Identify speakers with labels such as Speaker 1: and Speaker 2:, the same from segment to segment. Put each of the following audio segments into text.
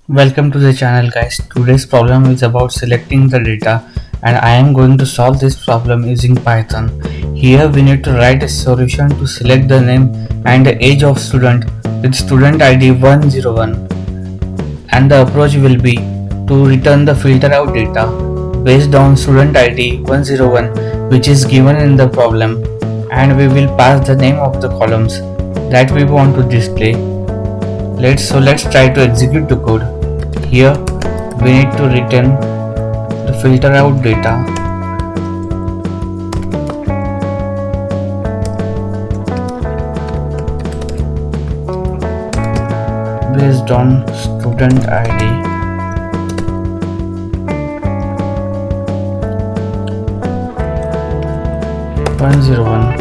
Speaker 1: Welcome to the channel guys. Today's problem is about selecting the data and I am going to solve this problem using Python. Here we need to write a solution to select the name and the age of student with student ID 101, and the approach will be to return the filter out data based on student ID 101 which is given in the problem, and we will pass the name of the columns that we want to display. Let's try to execute the code. Here we need to return the filter out data based on student ID 101,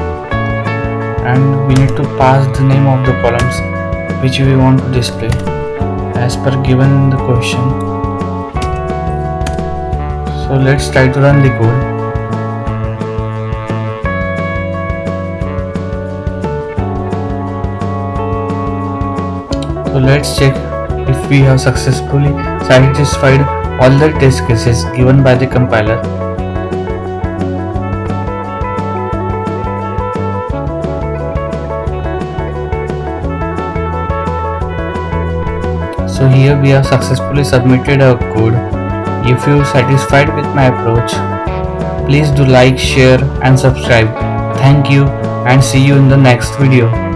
Speaker 1: and we need to pass the name of the columns which we want to display as per given in the question. So let's try to run the code. So let's check if we have successfully satisfied all the test cases given by the compiler. So here we have successfully submitted our code. If you are satisfied with my approach, please do like, share and subscribe. Thank you and see you in the next video.